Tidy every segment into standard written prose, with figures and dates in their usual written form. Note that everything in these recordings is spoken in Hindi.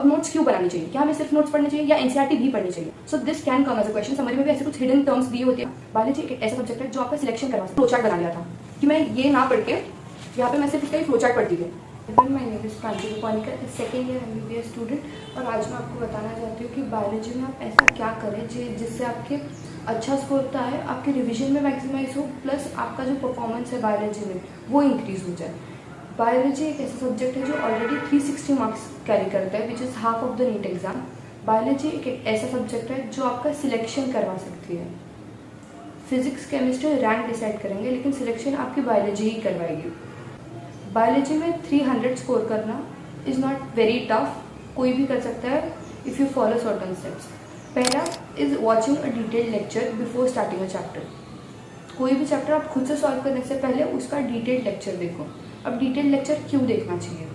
अब नोट्स क्यों बनानी चाहिए? क्या हमें सिर्फ नोट्स पढ़ने चाहिए या एनसीईआरटी भी पढ़नी चाहिए? So this can come as a question. Summary में भी ऐसे कुछ हिडन टर्म्स दिए होते हैं। बायोलॉजी एक ऐसा सब्जेक्ट है जो आपका सिलेक्शन करवा सकता है। फ्लो चार्ट बना लिया था कि मैं ये ना पढ़ के यहाँ पे मैं सिर्फ इसका ही फ्लो चार्ट पढ़ती थी। My name is Pranjali Gopalika, second year MBBS student. और आज मैं आपको बताना चाहती हूँ कि बायोलॉजी में आप ऐसा क्या करें जिससे आपके अच्छा स्कोर होता है, आपके रिविजन में मैक्सिमाइज हो, प्लस आपका जो परफॉर्मेंस है बायोलॉजी में वो इंक्रीज हो जाए। बायोलॉजी एक ऐसा सब्जेक्ट है जो ऑलरेडी 360 मार्क्स कैरी करता है, which is half of the NEET exam. Biology एक ऐसा सब्जेक्ट है जो आपका सिलेक्शन करवा सकती है। फिजिक्स केमिस्ट्री रैंक डिसाइड करेंगे, लेकिन सिलेक्शन आपकी बायोलॉजी ही करवाएगी। बायोलॉजी में 300 स्कोर करना इज़ नॉट वेरी टफ, कोई भी कर सकता है if you follow certain steps. पहला is watching a detailed lecture before starting a chapter. कोई भी चैप्टर आप खुद से सॉल्व करने से पहले उसका डिटेल्ड लेक्चर देखो। अब डिटेल्ड लेक्चर क्यों देखना चाहिए?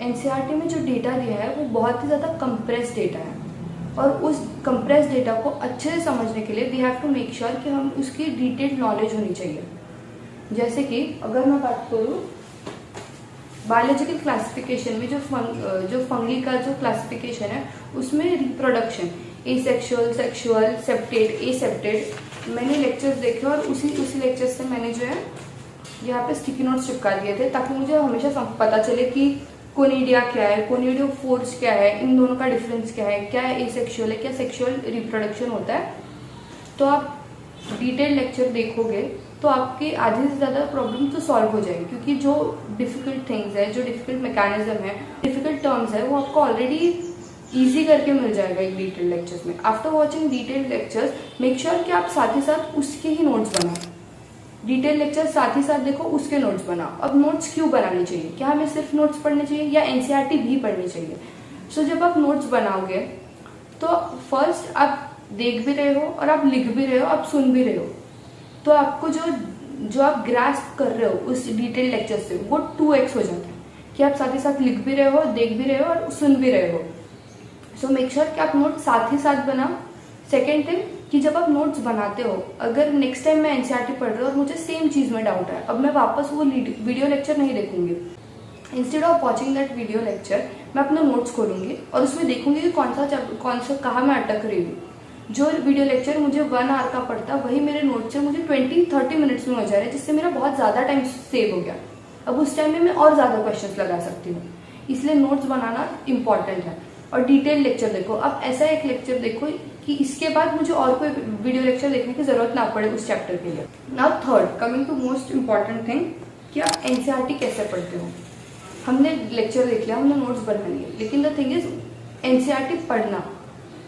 एनसीईआरटी में जो डेटा दिया है वो बहुत ही ज़्यादा कंप्रेस डेटा है, और उस कंप्रेस डेटा को अच्छे से समझने के लिए we have to make sure कि हम उसकी डिटेल्ड नॉलेज होनी चाहिए। जैसे कि अगर मैं बात करूँ बायोलॉजिकल क्लासिफिकेशन में जो फंगी का जो क्लासिफिकेशन है उसमें रिप्रोडक्शन, एसेक्सुअल, सेक्सुअल, सेप्टेड, एसेप्टेड, मैंने लेक्चर्स देखे और उसी लेक्चर्स से मैंने जो है यहाँ पे स्टिकी नोट्स चिपका दिए थे, ताकि मुझे हमेशा पता चले कि कोनिडिया क्या है, कोनिडियोफोर्स क्या है, इन दोनों का डिफरेंस क्या है, क्या एसेक्सुअल है, क्या सेक्सुअल रिप्रोडक्शन होता है। तो आप डिटेल लेक्चर देखोगे तो आपकी आधे से ज़्यादा प्रॉब्लम तो सॉल्व हो जाएगी, क्योंकि जो डिफिकल्ट थिंग्स है, जो डिफिकल्ट मैकेनिज्म है, डिफिकल्ट टर्म्स है, वो आपको ऑलरेडी ईजी करके मिल जाएगा एक डिटेल लेक्चर्स में। After watching detail lectures make sure कि आप साथ ही साथ उसके ही नोट्स बनाओ। डिटेल लेक्चर साथ ही साथ देखो, उसके नोट्स बनाओ। अब नोट्स क्यों बनानी चाहिए? क्या हमें सिर्फ नोट्स पढ़ने चाहिए या एनसीईआरटी भी पढ़नी चाहिए? सो जब आप नोट्स बनाओगे तो फर्स्ट आप देख भी रहे हो और आप लिख भी रहे हो, आप सुन भी रहे हो, तो आपको जो आप ग्रास्प कर रहे हो उस डिटेल लेक्चर से वो 2x हो जाता है कि आप साथ ही साथ लिख भी रहे हो, देख भी रहे हो और सुन भी रहे हो। सो मेक श्योर कि आप नोट्स साथ ही साथ बनाओ। सेकेंड थिंग कि जब आप नोट्स बनाते हो, अगर नेक्स्ट टाइम मैं एनसीईआरटी पढ़ रही हूँ और मुझे सेम चीज़ में डाउट है, अब मैं वापस वो वीडियो लेक्चर नहीं देखूंगी। Instead of watching that video lecture मैं अपने नोट्स खोलूंगी और उसमें देखूंगी कि कौन सा कहाँ मैं अटक रही हूँ। जो वीडियो लेक्चर मुझे 1 आवर का पड़ता वही मेरे नोट्स से मुझे 20-30 मिनट्स में हो जा रहा है, जिससे मेरा बहुत ज़्यादा टाइम सेव हो गया। अब उस टाइम में मैं और ज़्यादा क्वेश्चंस लगा सकती हूँ, इसलिए नोट्स बनाना इंपॉर्टेंट है। और डिटेल लेक्चर देखो, अब ऐसा एक लेक्चर देखो कि इसके बाद मुझे और कोई वीडियो लेक्चर देखने की जरूरत ना पड़े उस चैप्टर के लिए। Now third, coming to most important thing, कि आप एनसीईआरटी कैसे पढ़ते हो। हमने लेक्चर देख लिया, हमने नोट्स बना लिए, लेकिन द थिंग इज एनसीईआरटी पढ़ना।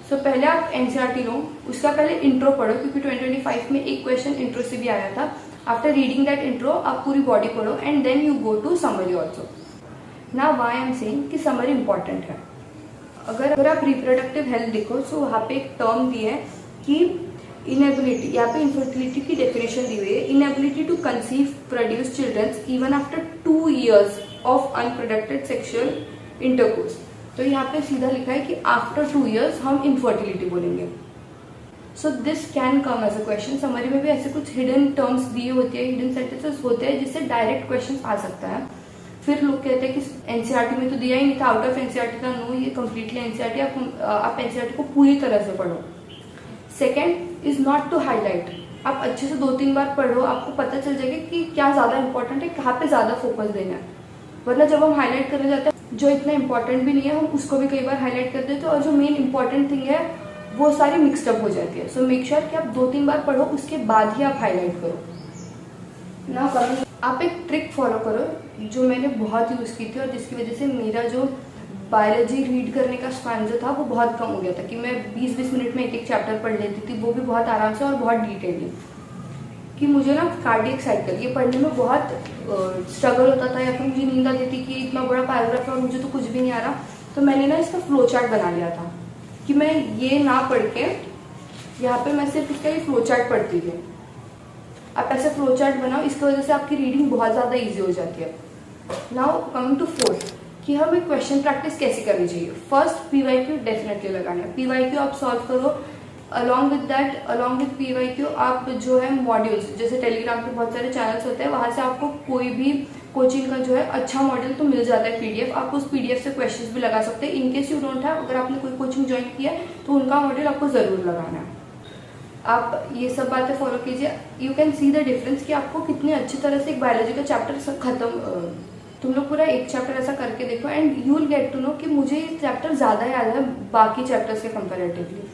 सो पहले आप एनसीईआरटी लो, उसका पहले इंट्रो पढ़ो, क्योंकि 2025 में एक क्वेश्चन इंट्रो से भी आया था। आफ्टर रीडिंग दैट इंट्रो आप पूरी बॉडी पढ़ो and then you go to summary also. Now why I am saying कि समरी इंपॉर्टेंट है। अगर आप रिप्रोडक्टिव हेल्थ देखो, सो वहाँ पे एक टर्म दी है कि इनएबिलिटी, यहाँ पे इनफर्टिलिटी की डेफिनेशन दी हुई है, inability to conceive produce childrens even after 2 years of unprotected sexual intercourse. तो यहाँ पे सीधा लिखा है कि आफ्टर 2 years हम इनफर्टिलिटी बोलेंगे। So this can come as a question. Summary में भी ऐसे कुछ हिडन टर्म्स दिए होते हैं, हिडन सेंटेंसेस होते हैं, जिससे डायरेक्ट क्वेश्चन आ सकता है। फिर लोग कहते हैं कि एनसीईआरटी में तो दिया ही नहीं था, आउट ऑफ एनसीईआरटी था। नो, ये कम्प्लीटली एनसीईआरटी, आप एनसीईआरटी को पूरी तरह से पढ़ो। Second is not to highlight. आप अच्छे से 2-3 बार पढ़ो, आपको पता चल जाएगा कि क्या ज़्यादा इंपॉर्टेंट है, कहाँ पे ज़्यादा फोकस देना है। वरना जब हम हाईलाइट करने जाते हैं, जो इतना इंपॉर्टेंट भी नहीं है, हम उसको भी कई बार हाईलाइट कर देते हैं, और जो मेन इंपॉर्टेंट थिंग है वो सारी मिक्सड अप हो जाती है। सो मेक श्योर कि आप 2-3 बार पढ़ो, उसके बाद ही आप हाईलाइट करो। ना करो, आप एक ट्रिक फॉलो करो जो मैंने बहुत यूज़ की थी, और जिसकी वजह से मेरा जो बायोलॉजी रीड करने का स्पैन जो था वो बहुत कम हो गया था, कि मैं 20-20 मिनट में एक चैप्टर पढ़ लेती थी, वो भी बहुत आराम से और बहुत डिटेलली। कि मुझे ना कार्डियक साइकिल ये पढ़ने में बहुत स्ट्रगल होता था, या फिर मुझे नींद आती थी कि इतना बड़ा पैराग्राफ है और मुझे तो कुछ भी नहीं आ रहा। तो मैंने ना इसका फ्लो चार्ट बना लिया था कि मैं ये ना पढ़ के यहाँ पे मैं सिर्फ इसका ये फ्लो चार्ट पढ़ती थी। आप ऐसे फ्लो चार्ट बनाओ, इसकी वजह से आपकी रीडिंग बहुत ज़्यादा ईजी हो जाती है। नाउ कमिंग टू फोर्थ, कि हमें क्वेश्चन प्रैक्टिस कैसे करनी चाहिए। फर्स्ट पीवाईक्यू डेफिनेटली लगाना है। पीवाईक्यू आप सॉल्व करो, अलॉन्ग विद पीवाईक्यू आप जो है मॉड्यूल्स, जैसे टेलीग्राम पे बहुत सारे चैनल्स होते हैं, वहाँ से आपको कोई भी कोचिंग का जो है अच्छा मॉडल तो मिल जाता है पीडीएफ, आप उस पीडीएफ से क्वेश्चंस भी लगा सकते हैं। इनकेस यू डोंट हैव, अगर आपने कोई कोचिंग ज्वाइन किया है तो उनका मॉडल आपको ज़रूर लगाना है। आप ये सब बातें फॉलो कीजिए। You can see the difference कि आपको कितनी अच्छी तरह से एक बायोलॉजी का चैप्टर खत्म, तुम लोग पूरा एक चैप्टर ऐसा करके देखो and you will get to know कि मुझे ये चैप्टर ज़्यादा याद है बाकी चैप्टर्स के कंपेरेटिवली।